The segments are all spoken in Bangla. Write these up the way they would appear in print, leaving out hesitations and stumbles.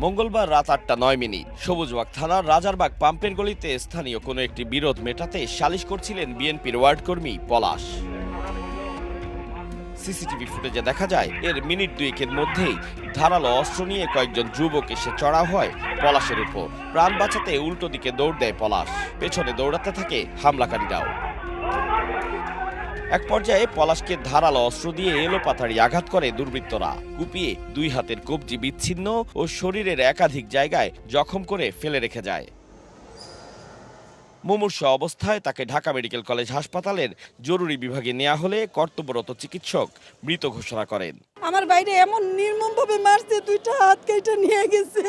মঙ্গলবার রাত ৮:০৯ সবুজবাগ থানার রাজারবাগ পাম্পের গলিতে স্থানীয় কোনো একটি বিরোধ মেটাতে সালিশ করছিলেন বিএনপির ওয়ার্ড কর্মী পলাশ। সিসিটিভি ফুটেজে দেখা যায় এর মিনিট দুয়েকের মধ্যেই ধারালো অস্ত্র নিয়ে কয়েকজন যুবক এসে চড়াও হয় পলাশের উপর। প্রাণ বাঁচাতে উল্টো দিকে দৌড় দেয় পলাশ, পেছনে দৌড়াতে থাকে হামলাকারীরাও। এক পর্যায়ে পলাশকে ধারালো অস্ত্র দিয়ে এলোপাতাড়ি আঘাত করে দুর্বৃত্তরা। কুপিয়ে দুই হাতের কবজি বিচ্ছিন্ন ও শরীরের একাধিক জায়গায় জখম করে ফেলে রেখে যায়। মুমূর্ষু অবস্থায় তাকে ঢাকা মেডিকেল কলেজ হাসপাতালের জরুরি বিভাগে নেওয়া হলে কর্তব্যরত চিকিৎসক মৃত ঘোষণা করেন। আমার বাইরে এমন নির্মমভাবে মারছে, দুইটা হাত কেটে নিয়ে গেছে।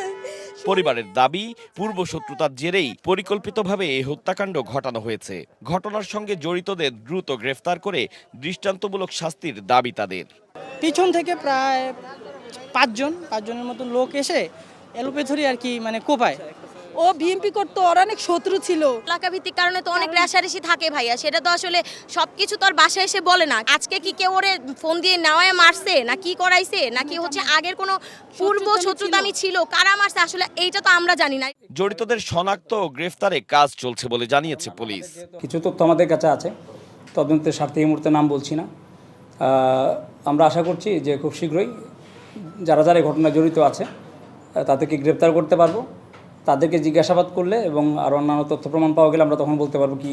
পরিবারের দাবি, পূর্ব শত্রুতার জেরেই পরিকল্পিতভাবে এই হত্যাকাণ্ড ঘটানো হয়েছে। ঘটনার সঙ্গে জড়িতদের দ্রুত গ্রেফতার করে দৃষ্টান্তমূলক শাস্তির দাবি তাদের। পিছন থেকে প্রায় পাঁচজনের মতো লোক এসে এলোপেথরি আর কি কোপায়। ও বিএমপি করতো, ওর অনেক শত্রু ছিল। এলাকা ভিত্তিক কারণে তো অনেক রেশারেশি থাকে ভাইয়া, সেটা তো আসলে সবকিছু তো আর বাসায় এসে বলে না। আজকে কি কেউ ওরে ফোন দিয়ে নেওয়ায় মারছে না কি করাইছে নাকি হচ্ছে আগের কোনো পূর্ব শত্রুতামি ছিল, কারা মারছে আসলে এইটা তো আমরা জানি না। জড়িতদের শনাক্ত ও গ্রেফতারে কাজ চলছে বলে জানিয়েছে পুলিশ। কিছু তথ্য আমাদের কাছে আছে, তদন্তের স্বার্থে এই মুহূর্তে নাম বলছি না। আমরা আশা করছি যে খুব শীঘ্রই যারা যারা এই ঘটনায় জড়িত আছে তাদেরকে গ্রেপ্তার করতে পারবো। তাদেরকে জিজ্ঞাসাবাদ করলে এবং আরও অন্যান্য তথ্য প্রমাণ পাওয়া গেলে আমরা তখন বলতে পারবো কি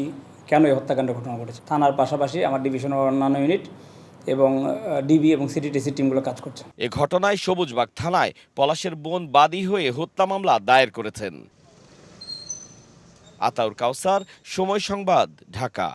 কেন এই হত্যাকাণ্ডের ঘটনা ঘটেছে। থানার পাশাপাশি আমার ডিভিশনের অন্যান্য ইউনিট এবং ডিবি এবং সিটিটিসি টিমগুলো কাজ করছে। এ ঘটনায় সবুজবাগ থানায় পলাশের বোন বাদী হয়ে হত্যা মামলা দায়ের করেছেন। আতাউর কাউসার, সময় সংবাদ, ঢাকা।